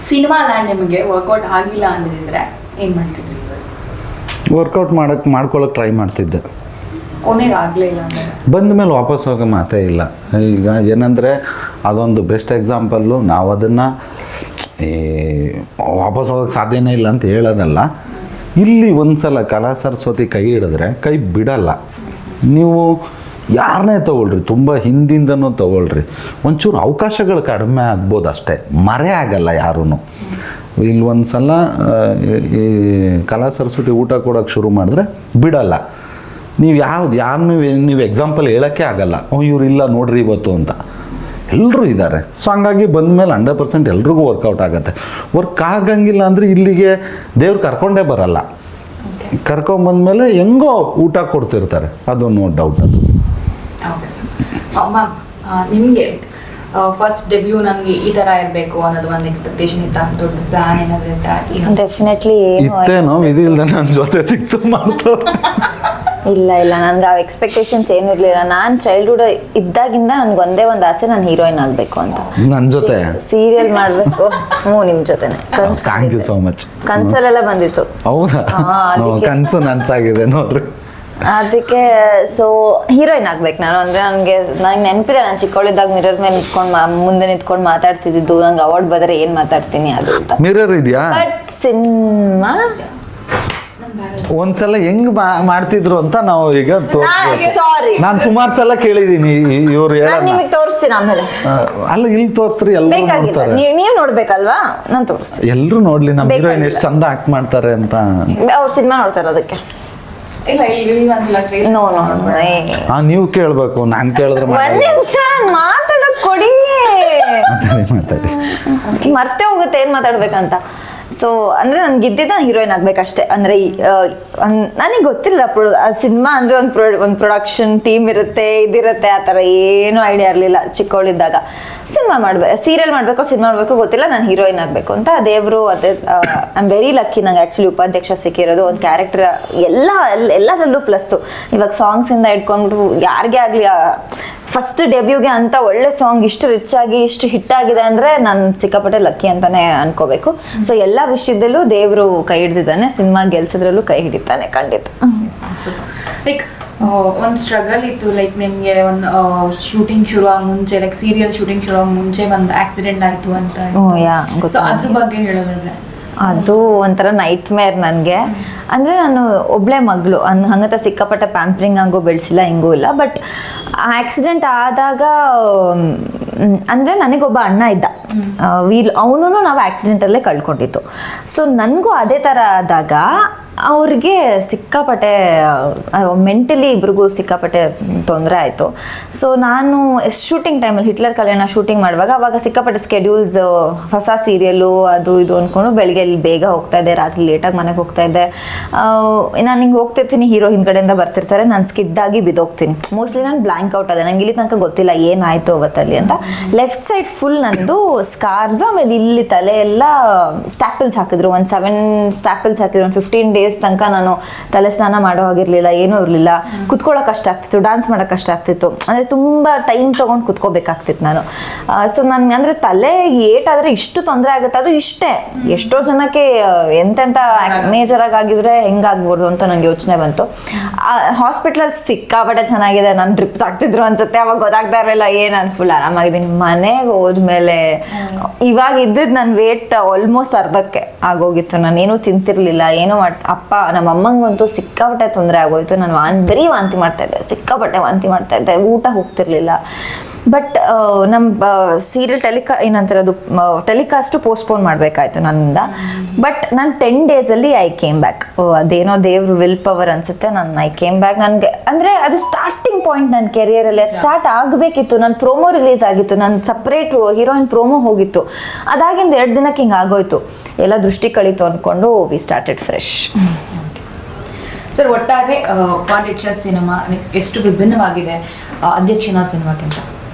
Cinema land ನಿಮಗೆ workout ಆಗಿಲ್ಲ ಅಂದಿದ್ರೆ ಏನು ಮಾಡ್ತಿದ್ರಿ? ವರ್ಕೌಟ್ ಮಾಡ್ಕೊಳ್ಳೋಕೆ ಟ್ರೈ ಮಾಡ್ತಿದ್ದೆ. ಕೊನೆಗೆ ಆಗಲಿಲ್ಲ ಅಂದರೆ ಬಂದ ಮೇಲೆ ವಾಪಸ್ ಹೋಗೋ ಮಾತೇ ಇಲ್ಲ. ಈಗ ಏನಂದರೆ ಅದೊಂದು ಬೆಸ್ಟ್ ಎಕ್ಸಾಂಪಲ್ಲು. ನಾವು ಅದನ್ನು ವಾಪಸ್ ಹೋಗೋಕ್ಕೆ ಸಾಧ್ಯನೇ ಇಲ್ಲ ಅಂತ ಹೇಳೋದಲ್ಲ. ಇಲ್ಲಿ ಒಂದು ಸಲ ಕಲಾ ಸರಸ್ವತಿ ಕೈ ಹಿಡಿದ್ರೆ ಕೈ ಬಿಡಲ್ಲ. ನೀವು ಯಾರನ್ನೇ ತೊಗೊಳ್ರಿ, ತುಂಬ ಹಿಂದಿಂದನೂ ತೊಗೊಳ್ರಿ, ಒಂಚೂರು ಅವಕಾಶಗಳು ಕಡಿಮೆ ಆಗ್ಬೋದು ಅಷ್ಟೇ, ಮರೆ ಆಗಲ್ಲ ಯಾರೂ. ಇಲ್ಲಿ ಒಂದು ಸಲ ಈ ಕಲಾ ಸರಸ್ವತಿ ಊಟ ಕೊಡೋಕ್ಕೆ ಶುರು ಮಾಡಿದ್ರೆ ಬಿಡಲ್ಲ. ನೀವು ಯಾರನ್ನೂ ನೀವು ಎಕ್ಸಾಂಪಲ್ ಹೇಳೋಕ್ಕೆ ಆಗಲ್ಲ, ಇವ್ರು ಇಲ್ಲ ನೋಡ್ರಿ ಇವತ್ತು ಅಂತ. ಎಲ್ಲರೂ ಇದ್ದಾರೆ. ಸೊ ಹಂಗಾಗಿ ಬಂದಮೇಲೆ 100% ಎಲ್ರಿಗೂ ವರ್ಕೌಟ್ ಆಗುತ್ತೆ. ವರ್ಕ್ ಆಗಂಗಿಲ್ಲ ಅಂದರೆ ಇಲ್ಲಿಗೆ ದೇವ್ರು ಕರ್ಕೊಂಡೇ ಬರಲ್ಲ. ಕರ್ಕೊಂಬಂದಮೇಲೆ ಹೆಂಗೋ ಊಟ ಕೊಡ್ತಿರ್ತಾರೆ, ಅದು ನೋ ಡೌಟ್. ಅದು ಮ್ಯಾಮ್, ನಿಮಗೆ ಫಸ್ಟ್ ಡೆಬ್ಯೂ ನನಗೆ ಈ ಥರ ಇರಬೇಕು ಅನ್ನೋದು ಒಂದು ಎಕ್ಸ್ಪೆಕ್ಟೇಷನ್ ಇತ್ತಾ? ದೊಡ್ಡ ಪ್ಲಾನ್ ಏನಾದರೂ ಇತ್ತಾ? ಡೆಫಿನೆಟ್ಲಿ ಇತ್ತೇನೋ ಇದಿಲ್ಲ, ನನ್ನ ಜೊತೆ ಸಿಕ್ತು ಮಾಡ್ತು. ಇಲ್ಲ ನನ್ಗೆ ಆ ಎಕ್ಸ್ಪೆಕ್ಟೇಷನ್ಸ್ ಏನೂ ಇರಲಿಲ್ಲ. ನಾನು ಚೈಲ್ಡ್ಹುಡ್ ಇದ್ದಾಗಿಂದ ನನ್ಗೆ ಒಂದೇ ಒಂದು ಆಸೆ, ನಾನು ಹೀರೋಯಿನ್ ಆಗಬೇಕು ಅಂತ. ನನ್ನ ಜೊತೆ ಸೀರಿಯಲ್ ಮಾಡಬೇಕು. ನಿಮ್ಮ ಜೊತೆನೆ ಥ್ಯಾಂಕ್ ಯು ಸೋ ಮಚ್. ಕನ್ಸಲ್ಲೆಲ್ಲ ಬಂದಿತ್ತು. ಹೌದಾ? ಕನಸು ನನ್ಸಾಗಿದೆ ನೋಡ್ರಿ. ಅದಕ್ಕೆ ಸೊ ಹೀರೋಯಿನ್ ಆಗ್ಬೇಕು ನಾನು. ಅಂದರೆ ನನಗೆ ನೆನಪಿದೆ, ನಾನು ಚಿಕ್ಕವಳಿದ್ದಾಗ ಮಿರರ್ ಮೇಲೆ ಮುಂದೆ ನಿಂತ್ಕೊಂಡು ಮಾತಾಡ್ತಿದ್ದು, ನಂಗೆ ಅವಾರ್ಡ್ ಬಂದರೆ ಏನು ಮಾತಾಡ್ತೀನಿ ಅದು ಅಂತ. ಮಿರರ್ ಇದೆಯಾ? ಬಟ್ ಸಿನಿಮಾ ಒಂದ್ಸಲ ಹೆಂಗ್ ಮಾಡ್ತಿದ್ರು ಅಂತ ನಾವು ಈಗ ಸಾರಿ ನಾನು ಸುಮಾರು ಸಲ ಕೇಳಿದೀನಿ ಇವ್ರು ನಾನು ನಿಮಗೆ ತೋರಿಸ್ತೀನಿ ಆಮೇಲೆ. ಅಲ್ಲ ಇಲ್ಲಿ ತೋರಿಸ್ರಿ, ಎಲ್ಲರೂ ಬೇಕಾಗಿಲ್ಲ, ನೋಡ್ತಾರೆ. ನೀವು ನೋಡ್ಬೇಕಲ್ವಾ, ನಾನು ತೋರಿಸ್ತೀನಿ. ಎಲ್ಲರೂ ನೋಡ್ಲಿ ನಮ್ಮ ಹೀರೋಯಿನ್ ಎಷ್ಟು ಚಂದ ಆಕ್ಟ್ ಮಾಡ್ತಾರೆ ಅಂತ. ಅವ್ರು ಸಿನಿಮಾ ನೋಡ್ತಾರೆ ಅದಕ್ಕೆ. ಇಲ್ಲ ನೋ ನೀವು ಕೇಳ್ಬೇಕು, ನಾನು ಕೇಳಿದ್ರೆ ಒಂದ್ ನಿಮಿಷ ಮಾತಾಡಕ್ ಕೊಡಿ. ಮಾತಾಡಿ. ಮರ್ತೆ ಹೋಗುತ್ತೆ ಏನ್ ಮಾತಾಡ್ಬೇಕಂತ. ಸೊ ಅಂದರೆ ನನ್ಗೆ ಇದ್ದಿದ್ದು ನಾನು ಹೀರೋಯಿನ್ ಆಗ್ಬೇಕಷ್ಟೇ. ಅಂದರೆ ನನಗೆ ಗೊತ್ತಿಲ್ಲ ಸಿನಿಮಾ ಅಂದರೆ ಒಂದು ಪ್ರೊಡಕ್ಷನ್ ಟೀಮ್ ಇರುತ್ತೆ, ಇದಿರುತ್ತೆ, ಆ ಥರ ಏನೂ ಐಡಿಯಾ ಇರಲಿಲ್ಲ ಚಿಕ್ಕವಳಿದ್ದಾಗ. ಸಿನಿಮಾ ಸೀರಿಯಲ್ ಮಾಡಬೇಕು, ಸಿನಿಮಾ ಮಾಡಬೇಕು ಗೊತ್ತಿಲ್ಲ, ನಾನು ಹೀರೋಯಿನ್ ಆಗಬೇಕು ಅಂತ. ದೇವರು ಅದೇ ಐ ಆಮ್ ವೆರಿ ಲಕ್ಕಿ. ನಂಗೆ ಆ್ಯಕ್ಚುಲಿ ಉಪಾಧ್ಯಕ್ಷ ಸಿಕ್ಕಿರೋದು. ಒಂದು ಕ್ಯಾರೆಕ್ಟರ್ ಎಲ್ಲದರಲ್ಲೂ ಪ್ಲಸ್ಸು. ಇವಾಗ ಸಾಂಗ್ಸಿಂದ ಇಟ್ಕೊಂಡ್ಬಿಟ್ಟು ಯಾರಿಗೇ ಆಗಲಿ ಫಸ್ಟ್ ಡೆಬ್ಯೂಗೆ ಅಂತ ಒಳ್ಳೆ ಸಾಂಗ್ ಇಷ್ಟು ರಿಚ್ ಆಗಿ ಇಷ್ಟು ಹಿಟ್ ಆಗಿದೆ ಅಂದರೆ ನಾನು ಸಿಕ್ಕಾಪಟ್ಟೆ ಲಕ್ಕಿ ಅಂತಾನೆ ಅನ್ಕೋಬೇಕು. ಸೊ ಎಲ್ಲ ವಿಷಯದಲ್ಲೂ ದೇವರು ಕೈ ಹಿಡಿದಿದ್ದಾನೆ, ಸಿನಿಮಾ ಗೆಲ್ಸೋದ್ರಲ್ಲೂ ಕೈ ಹಿಡಿತಾನೆ ಖಂಡಿತ. ಲೈಕ್ ಒಂದು ಸ್ಟ್ರಗಲ್ ಇತ್ತು, ಲೈಕ್ ನಿಮಗೆ ಒಂದು ಶೂಟಿಂಗ್ ಶುರು ಆಗ ಮುಂಚೆ, ಲೈಕ್ ಸೀರಿಯಲ್ ಶೂಟಿಂಗ್ ಶುರು ಆಗ ಮುಂಚೆ ಒಂದು ಆಕ್ಸಿಡೆಂಟ್ ಆಯಿತು ಅಂತ. ಸೊ ಅದ್ರ ಬಗ್ಗೆ ಹೇಳೋದಾದ್ರೆ ಅದು ಒಂಥರ ನೈಟ್ ಮೇರ್ ನನಗೆ. ಅಂದರೆ ನಾನು ಒಬ್ಬಳೇ ಮಗಳು, ಹಂಗಂತ ಸಿಕ್ಕಾಪಟ್ಟೆ ಪ್ಯಾಂಪ್ರಿಂಗ್ ಹಂಗೂ ಬೆಳೆಸಿಲ್ಲ, ಹಿಂಗೂ ಇಲ್ಲ. ಬಟ್ ಆಕ್ಸಿಡೆಂಟ್ ಆದಾಗ ಅಂದರೆ ನನಗೊಬ್ಬ ಅಣ್ಣ ಇದ್ದ, ಅವನು ನಾವು ಆಕ್ಸಿಡೆಂಟಲ್ಲೇ ಕಳ್ಕೊಂಡಿತ್ತು. ಸೊ ನನಗೂ ಅದೇ ಥರ ಆದಾಗ ಅವ್ರಿಗೆ ಸಿಕ್ಕಾಪಟ್ಟೆ ಮೆಂಟಲಿ ಇಬ್ರಿಗೂ ಸಿಕ್ಕಾಪಟ್ಟೆ ತೊಂದರೆ ಆಯಿತು. ಸೊ ನಾನು ಶೂಟಿಂಗ್ ಟೈಮಲ್ಲಿ ಹಿಟ್ಲರ್ ಕಲ್ಯಾಣ ಶೂಟಿಂಗ್ ಮಾಡುವಾಗ ಅವಾಗ ಸಿಕ್ಕಾಪಟ್ಟೆ ಸ್ಕೆಡ್ಯೂಲ್ಸ್, ಹೊಸ ಸೀರಿಯಲ್ಲು ಅದು ಇದು ಅಂದ್ಕೊಂಡು ಬೆಳಗ್ಗೆ ಇಲ್ಲಿ ಬೇಗ ಹೋಗ್ತಾ ಇದ್ದೆ, ರಾತ್ರಿ ಲೇಟಾಗಿ ಮನೆಗೆ ಹೋಗ್ತಾ ಇದ್ದೆ. ನಾನು ಹಿಂಗೆ ಹೋಗ್ತಿರ್ತೀನಿ, ಹೀರೋ ಹಿಂದ್ಗಡೆಯಿಂದ ಬರ್ತಿರ್ತಾರೆ, ನಾನು ಸ್ಕಿಡ್ಡಾಗಿ ಬಿದ್ದೋಗ್ತೀನಿ. ಮೋಸ್ಟ್ಲಿ ನಾನು ಬ್ಲ್ಯಾಂಕ್ ಔಟ್ ಅದೇ, ನಂಗೆ ಇಲ್ಲಿ ತನಕ ಗೊತ್ತಿಲ್ಲ ಏನಾಯಿತು ಅವತ್ತಲ್ಲಿ ಅಂತ. ಲೆಫ್ಟ್ ಸೈಡ್ ಫುಲ್ ನಂದು ಸ್ಕಾರ್ಸು, ಆಮೇಲೆ ಇಲ್ಲಿ ತಲೆ ಎಲ್ಲ ಸ್ಟ್ಯಾಪಲ್ಸ್ ಹಾಕಿದ್ರು. ಒಂದು 7 ಸ್ಟ್ಯಾಪಲ್ಸ್ ಹಾಕಿದ್ರು. ಒಂದು 15 days ತನಕ ನಾನು ತಲೆ ಸ್ನಾನ ಮಾಡೋ ಆಗಿರಲಿಲ್ಲ, ಏನೂ ಇರಲಿಲ್ಲ. ಕುತ್ಕೊಳ್ಳೋಕೆ ಕಷ್ಟ ಆಗ್ತಿತ್ತು, ಡಾನ್ಸ್ ಮಾಡೋಕೆ ಕಷ್ಟ ಆಗ್ತಿತ್ತು. ಅಂದರೆ ತುಂಬ ಟೈಮ್ ತೊಗೊಂಡು ಕುತ್ಕೋಬೇಕಾಗ್ತಿತ್ತು ನಾನು. ಸೊ ನನಗೆ ಅಂದರೆ ತಲೆ ಏಟಾದರೆ ಇಷ್ಟು ತೊಂದರೆ ಆಗುತ್ತೆ, ಅದು ಇಷ್ಟೇ. ಎಷ್ಟೋ ಜನಕ್ಕೆ ಎಂತೆಂಥ ಮೇಜರಾಗಿ ಆಗಿದ್ರೆ ಹೆಂಗಾಗ್ಬೋದು ಅಂತ ನಂಗೆ ಯೋಚನೆ ಬಂತು. ಹಾಸ್ಪಿಟ್ಲಲ್ಲಿ ಸಿಕ್ಕಾಪಟ್ಟೆ ಚೆನ್ನಾಗಿದೆ, ನಾನು ಡ್ರಿಪ್ಸ್ ಆಗ್ತಿದ್ರು ಅನ್ಸುತ್ತೆ. ಅವಾಗ ಗೊತ್ತಾಗ್ತಾ ಇರಲಿಲ್ಲ, ನಾನು ಫುಲ್ ಆರಾಮಾಗಿದ್ದೀನಿ. ಮನೆಗೆ ಹೋದ್ಮೇಲೆ ಇವಾಗ ಇದ್ದಿದ್ದು ನನ್ನ ವೇಟ್ ಆಲ್ಮೋಸ್ಟ್ ಅರ್ಧಕ್ಕೆ ಆಗೋಗಿತ್ತು. ನಾನೇನೂ ತಿಂತಿರ್ಲಿಲ್ಲ, ಏನೂ ಅಪ್ಪ ನಮ್ಮ ಅಮ್ಮಂಗಂತೂ ಸಿಕ್ಕಾಪಟ್ಟೆ ತೊಂದರೆ ಆಗೋಯ್ತು. ನಾನು ಬರೀ ವಾಂತಿ ಮಾಡ್ತಾಯಿದ್ದೆ, ಸಿಕ್ಕಾಪಟ್ಟೆ ವಾಂತಿ ಮಾಡ್ತಾಯಿದ್ದೆ, ಊಟ ಹೋಗ್ತಿರ್ಲಿಲ್ಲ. ಬಟ್ ನಮ್ಮ ಸೀರಿಯಲ್ ಏನಂತಾರೆ ಅದು ಟೆಲಿಕಾಸ್ಟು ಪೋಸ್ಟ್ಪೋನ್ ಮಾಡಬೇಕಾಯ್ತು ನನ್ನಿಂದ. ಬಟ್ ನಾನು 10 daysಲ್ಲಿ ಐ ಕೇಮ್ ಬ್ಯಾಕ್. ಅದೇನೋ ದೇವ್ರ ವಿಲ್ ಪವರ್ ಅನಿಸುತ್ತೆ. I came back. ನನಗೆ ಅಂದರೆ ಅದು ಸ್ಟಾರ್ಟಿಂಗ್ ಪಾಯಿಂಟ್ ನನ್ನ ಕೆರಿಯರಲ್ಲಿ. ಅದು ಸ್ಟಾರ್ಟ್ ಆಗಬೇಕಿತ್ತು. ನನ್ನ ಪ್ರೋಮೋ ರಿಲೀಸ್ ಆಗಿತ್ತು, ನನ್ನ ಸಪ್ರೇಟ್ ಹೀರೋಯಿನ್ ಪ್ರೋಮೋ ಹೋಗಿತ್ತು. ಅದಾಗಿಂದ 2 ದಿನಕ್ಕೆ ಹಿಂಗೆ ಆಗೋಯ್ತು, ಎಲ್ಲ ದೃಷ್ಟಿ ಕಳೀತು ಅಂದ್ಕೊಂಡು ವಿ ಸ್ಟಾರ್ಟೆಡ್ ಫ್ರೆಶ್. ಸರ್, ಒಟ್ಟಾರೆ ಉಪಾಧ್ಯಕ್ಷ ಸಿನಿಮಾ ಎಷ್ಟು ವಿಭಿನ್ನವಾಗಿದೆ ಅಧ್ಯಕ್ಷನ ಸಿನಿಮಾಕ್ಕಿಂತ?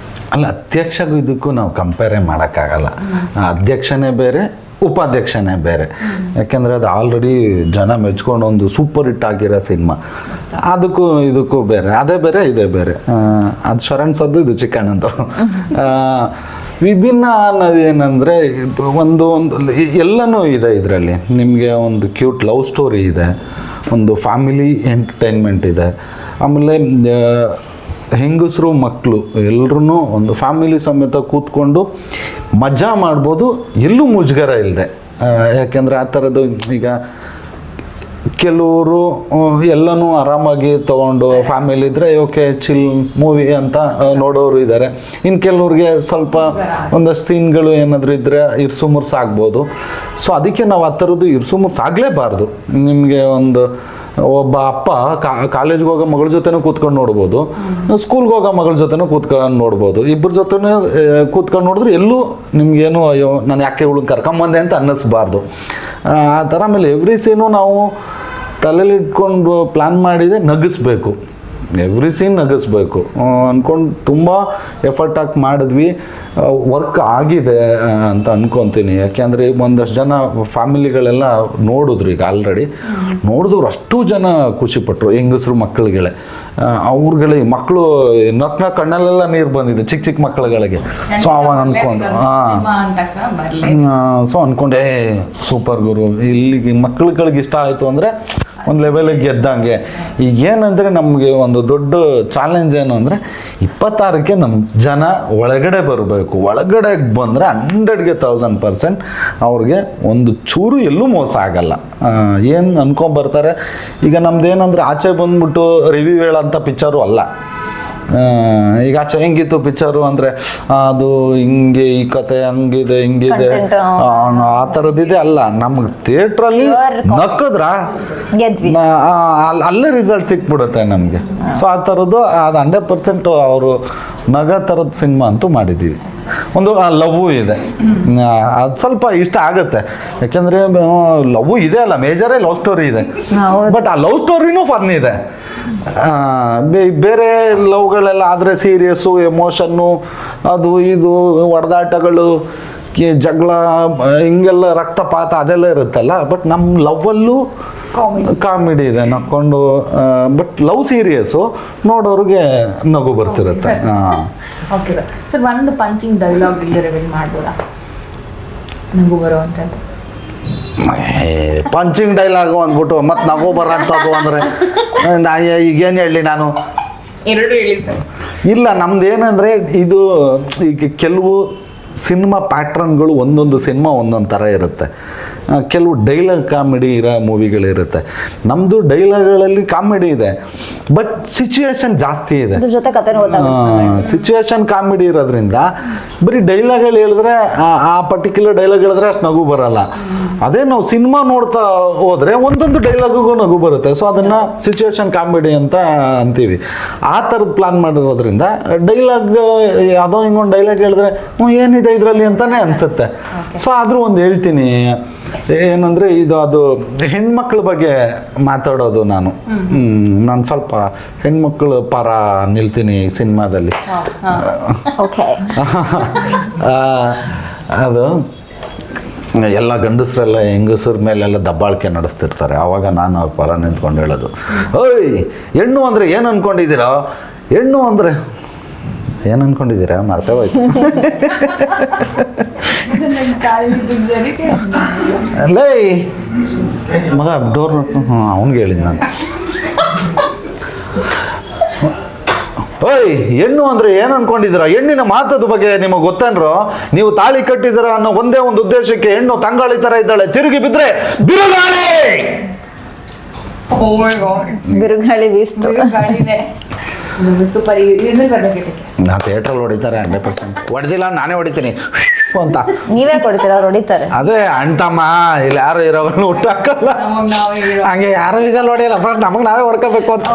ಅಲ್ಲ, ಅಧ್ಯಕ್ಷಗೂ ಇದಕ್ಕೂ ನಾವು ಕಂಪೇರೇ ಮಾಡೋಕ್ಕಾಗಲ್ಲ. ಅಧ್ಯಕ್ಷನೇ ಬೇರೆ, ಉಪಾಧ್ಯಕ್ಷನೇ ಬೇರೆ. ಯಾಕೆಂದರೆ ಅದು ಆಲ್ರೆಡಿ ಜನ ಮೆಚ್ಕೊಂಡು ಒಂದು ಸೂಪರ್ ಹಿಟ್ ಆಗಿರೋ ಸಿನಿಮಾ. ಅದಕ್ಕೂ ಇದಕ್ಕೂ ಬೇರೆ, ಅದೇ ಬೇರೆ ಇದೇ ಬೇರೆ. ಅದು ಶರಣ್ ಸದ್ದು, ಇದು ಚಿಕ್ಕಣ್ಣಂದು. ವಿಭಿನ್ನ ಅನ್ನೋದು ಏನಂದರೆ ಒಂದು ಎಲ್ಲನೂ ಇದೆ ಇದರಲ್ಲಿ. ನಿಮಗೆ ಒಂದು ಕ್ಯೂಟ್ ಲವ್ ಸ್ಟೋರಿ ಇದೆ, ಒಂದು ಫ್ಯಾಮಿಲಿ ಎಂಟರ್ಟೈನ್ಮೆಂಟ್ ಇದೆ, ಆಮೇಲೆ ಹೆಂಗಸರು ಮಕ್ಕಳು ಎಲ್ಲರೂ ಒಂದು ಫ್ಯಾಮಿಲಿ ಸಮೇತ ಕೂತ್ಕೊಂಡು ಮಜಾ ಮಾಡ್ಬೋದು, ಎಲ್ಲೂ ಮುಜುಗರ ಇಲ್ಲದೆ. ಯಾಕೆಂದರೆ ಆ ಥರದ್ದು ಈಗ ಕೆಲವರು ಎಲ್ಲನೂ ಆರಾಮಾಗಿ ತೊಗೊಂಡು ಫ್ಯಾಮಿಲಿ ಇದ್ದರೆ ಓಕೆ ಚಿಲ್ ಮೂವಿ ಅಂತ ನೋಡೋರು ಇದ್ದಾರೆ. ಇನ್ನು ಕೆಲವ್ರಿಗೆ ಸ್ವಲ್ಪ ಒಂದಷ್ಟು ಸೀನ್ಗಳು ಏನಾದರೂ ಇದ್ದರೆ ಇರ್ಸು ಮುರ್ಸು ಆಗ್ಬೋದು. ಸೊ ಅದಕ್ಕೆ ನಾವು ಆ ಥರದ್ದು ಇರ್ಸು ಮುರ್ಸು ಆಗಲೇಬಾರ್ದು. ನಿಮಗೆ ಒಂದು ಒಬ್ಬ ಅಪ್ಪ ಕಾಲೇಜ್ಗೆ ಹೋಗೋ ಮಗಳ ಜೊತೆನೂ ಕೂತ್ಕೊಂಡು ನೋಡ್ಬೋದು, ಸ್ಕೂಲ್ಗೆ ಹೋಗೋ ಮಗಳ ಜೊತೆನೂ ಕೂತ್ಕೊಂಡು ನೋಡ್ಬೋದು. ಇಬ್ಬರ ಜೊತೆನೂ ಕೂತ್ಕೊಂಡು ನೋಡಿದ್ರೆ ಎಲ್ಲೂ ನಿಮ್ಗೇನು ಅಯ್ಯೋ ನಾನು ಯಾಕೆ ಇವಳನ್ನ ಕರ್ಕೊಂಬಂದೆ ಅಂತ ಅನ್ನಿಸ್ಬಾರ್ದು. ಆ ಥರ. ಆಮೇಲೆ ಎವ್ರಿ ಸೀನು ನಾವು ತಲೆಯಲ್ಲಿ ಇಟ್ಕೊಂಡು ಪ್ಲ್ಯಾನ್ ಮಾಡಿದೆ ನಗಿಸ್ಬೇಕು, ಎವ್ರಿ ಸೀನ್ ನಗಿಸ್ಬೇಕು ಅಂದ್ಕೊಂಡು ತುಂಬ ಎಫರ್ಟ್ ಹಾಕಿ ಮಾಡಿದ್ವಿ. ವರ್ಕ್ ಆಗಿದೆ ಅಂತ ಅನ್ಕೊತೀನಿ. ಯಾಕೆಂದರೆ ಒಂದಷ್ಟು ಜನ ಫ್ಯಾಮಿಲಿಗಳೆಲ್ಲ ನೋಡಿದ್ರು, ಈಗ ಆಲ್ರೆಡಿ ನೋಡಿದವ್ರು ಅಷ್ಟು ಜನ ಖುಷಿಪಟ್ಟರು, ಹೆಂಗಸರು ಮಕ್ಕಳುಗಳೇ. ಅವ್ರುಗಳಿಗೆ ಮಕ್ಕಳು ನಕ್ಕ ಕಣ್ಣಲ್ಲೆಲ್ಲ ನೀರು ಬಂದಿದೆ ಚಿಕ್ಕ ಚಿಕ್ಕ ಮಕ್ಕಳುಗಳಿಗೆ. ಸೊ ಅವಾಗ ಅಂದ್ಕೊಂಡು ಸೊ ಅಂದ್ಕೊಂಡೆ ಸೂಪರ್ ಗುರು, ಇಲ್ಲಿಗೆ ಮಕ್ಕಳುಗಳಿಗೆ ಇಷ್ಟ ಆಯಿತು ಅಂದರೆ ಒಂದು ಲೆವೆಲಿಗೆ ಗೆದ್ದಂಗೆ. ಈಗ ಏನಂದರೆ ನಮಗೆ ಒಂದು ದೊಡ್ಡ ಚಾಲೆಂಜ್ ಏನು ಅಂದರೆ 26ಕ್ಕೆ ನಮ್ಮ ಜನ ಒಳಗಡೆ ಬರಬೇಕು. ಒಳಗಡೆ ಬಂದರೆ 100ಗೆ 1000% ಅವ್ರಿಗೆ ಒಂದು ಚೂರು ಎಲ್ಲೂ ಮೋಸ ಆಗಲ್ಲ. ಏನು ಅನ್ಕೊಂಬರ್ತಾರೆ. ಈಗ ನಮ್ದು ಏನಂದರೆ ಆಚೆ ಬಂದ್ಬಿಟ್ಟು ರಿವ್ಯೂ ಹೇಳೋಂಥ ಪಿಕ್ಚರು ಅಲ್ಲ. ಈಗ ಆಚೆ ಹೆಂಗಿತ್ತು ಪಿಕ್ಚರು ಅಂದರೆ ಅದು ಹಿಂಗೆ ಈ ಕತೆ ಹಂಗಿದೆ ಹಿಂಗಿದೆ ಆ ಥರದ್ದಿದೆ ಅಲ್ಲ. ನಮ್ಗೆ ಥಿಯೇಟ್ರಲ್ಲಿ ನಕ್ಕದ್ರ ಅಲ್ಲೇ ರಿಸಲ್ಟ್ ಸಿಕ್ಬಿಡುತ್ತೆ ನಮಗೆ. ಸೊ ಆ ಥರದ್ದು ಅದು 100% ಅವರು ನಗ ಥರದ ಸಿನಿಮಾ ಅಂತೂ ಮಾಡಿದ್ದೀವಿ. ಒಂದು ಲವ್ ಇದೆ, ಅದು ಸ್ವಲ್ಪ ಇಷ್ಟ ಆಗುತ್ತೆ. ಯಾಕೆಂದರೆ ಲವ್ ಇದೆ ಅಲ್ಲ, ಮೇಜರೇ ಲವ್ ಸ್ಟೋರಿ ಇದೆ. ಬಟ್ ಆ ಲವ್ ಸ್ಟೋರಿನೂ ಫನ್ ಇದೆ. ಬೇರೆ ಲವ್ಗಳೆಲ್ಲ ಆದರೆ ಸೀರಿಯಸ್ಸು, ಎಮೋಷನ್ನು, ಅದು ಇದು ಹೊಡೆದಾಟಗಳು, ಜಗಳ, ಹಿಂಗೆಲ್ಲ ರಕ್ತಪಾತ ಅದೆಲ್ಲ ಇರುತ್ತಲ್ಲ. ಬಟ್ ನಮ್ಮ ಲವ್ವಲ್ಲೂ ಕಾಮಿಡಿ ಇದೆ ನಕ್ಕೊಂಡು. ಬಟ್ ಲವ್ ಸೀರಿಯಸ್ಸು ನೋಡೋರಿಗೆ ನಗು ಬರ್ತಿರುತ್ತೆ. ಓಕೆ ಸರ್, ಒಂದು ಪಂಚಿಂಗ್ ಡೈಲಾಗ್ ಇಲ್ಲಿ ರಿವೀಲ್ ಮಾಡ್ಬೋದಾ ನಗು ಬರುವಂಥದ್ದು? ಪಂಚಿಂಗ್ ಡೈಲಾಗು ಅಂದ್ಬಿಟ್ಟು ಮತ್ತೆ ನಗು ಬರೋಂಥದ್ದು ಅಂದರೆ ಈಗೇನು ಹೇಳಿ ನಾನು? ಎರಡು ಹೇಳಿ ಸರ್. ಇಲ್ಲ, ನಮ್ದು ಏನಂದರೆ ಇದು ಈಗ ಕೆಲವು ಸಿನಿಮಾ ಪ್ಯಾಟ್ರನ್ಗಳು ಒಂದೊಂದು ಸಿನಿಮಾ ಒಂದೊಂದು ಥರ ಇರುತ್ತೆ. ಕೆಲವು ಡೈಲಾಗ್ ಕಾಮಿಡಿ ಇರೋ ಮೂವಿಗಳಿರುತ್ತೆ. ನಮ್ಮದು ಡೈಲಾಗ್ಗಳಲ್ಲಿ ಕಾಮಿಡಿ ಇದೆ, ಬಟ್ ಸಿಚುವೇಶನ್ ಜಾಸ್ತಿ ಇದೆ. ಸಿಚುವೇಶನ್ ಕಾಮಿಡಿ ಇರೋದ್ರಿಂದ ಬರೀ ಡೈಲಾಗ್ಗಳು ಹೇಳಿದ್ರೆ ಆ ಪರ್ಟಿಕ್ಯುಲರ್ ಡೈಲಾಗ್ ಹೇಳಿದ್ರೆ ಅಷ್ಟು ನಗು ಬರಲ್ಲ. ಅದೇ ನಾವು ಸಿನಿಮಾ ನೋಡ್ತಾ ಹೋದರೆ ಒಂದೊಂದು ಡೈಲಾಗಿಗೂ ನಗು ಬರುತ್ತೆ. ಸೊ ಅದನ್ನು ಸಿಚುವೇಶನ್ ಕಾಮಿಡಿ ಅಂತ ಅಂತೀವಿ. ಆ ಥರದ್ದು ಪ್ಲಾನ್ ಮಾಡಿರೋದ್ರಿಂದ ಡೈಲಾಗ್ ಯಾವುದೋ ಹಿಂಗೊಂದು ಡೈಲಾಗ್ ಹೇಳಿದ್ರೆ ಏನಿದೆ ಇದರಲ್ಲಿ ಅಂತಲೇ ಅನಿಸುತ್ತೆ. ಸೊ ಆದರೂ ಒಂದು ಹೇಳ್ತೀನಿ ಏನಂದರೆ ಅದು ಹೆಣ್ಮಕ್ಳ ಬಗ್ಗೆ ಮಾತಾಡೋದು. ನಾನು ಸ್ವಲ್ಪ ಹೆಣ್ಮಕ್ಳು ಪರ ನಿಲ್ತೀನಿ ಸಿನಿಮಾದಲ್ಲಿ. ಅದು ಎಲ್ಲ ಗಂಡಸರೆಲ್ಲ ಹೆಂಗಸರ ಮೇಲೆಲ್ಲ ದಬ್ಬಾಳಿಕೆ ನಡೆಸ್ತಿರ್ತಾರೆ. ಆವಾಗ ನಾನು ಅವ್ರ ಪರ ನಿಂತ್ಕೊಂಡು ಹೇಳೋದು, ಓಯ್ ಹೆಣ್ಣು ಅಂದರೆ ಏನು ಅಂದ್ಕೊಂಡಿದ್ದೀರಾ? ಹೆಣ್ಣು ಅಂದರೆ ಏನು ಅಂದ್ಕೊಂಡಿದ್ದೀರಾ? ಮರ್ತೇ ಹೋಯ್ತು. ಲೇ ಮಗ ಡೋರ್ ಅವ್ನಿಗೆ ಹೇಳಿದ್ ನಾನು. ಓಯ್ ಹೆಣ್ಣು ಅಂದರೆ ಏನು ಅಂದ್ಕೊಂಡಿದ್ದೀರಾ? ಹೆಣ್ಣಿನ ಮಾತದ ಬಗ್ಗೆ ನಿಮಗೆ ಗೊತ್ತೇನ್ರೋ? ನೀವು ತಾಳಿ ಕಟ್ಟಿದ್ದೀರಾ ಅನ್ನೋ ಒಂದೇ ಒಂದು ಉದ್ದೇಶಕ್ಕೆ ಹೆಣ್ಣು ತಂಗಾಳಿ ಥರ ಇದ್ದಾಳೆ. ತಿರುಗಿ ಬಿದ್ದರೆ ಬಿರುಗಾಳಿ. ಬಿರುಗಾಳಿ ಬೀಸ್ತು. ಸೂಪರ್. ನಾ ಥಿಯೇಟ್ರಲ್ಲಿ ಹೊಡಿತಾರೆ 100%. ಹೊಡೆದಿಲ್ಲ ನಾನೇ ಹೊಡಿತೀನಿ ಅಂತ. ನೀವೇ ಕೊಡ್ತೀರ, ಅವ್ರು ಹೊಡಿತಾರೆ. ಅದೇ ಅಣ್ತಮ್ಮ ಇಲ್ಲಿ ಯಾರು ಇರೋವನ್ನ ಹುಟ್ಟಾಕಲ್ಲ. ಹಂಗೆ ಯಾರು ವಿಷಲ್ ಹೊಡಿಯಲ್ಲ, ನಮಗೆ ನಾವೇ ಹೊಡ್ಕೋಬೇಕು ಅಂತ.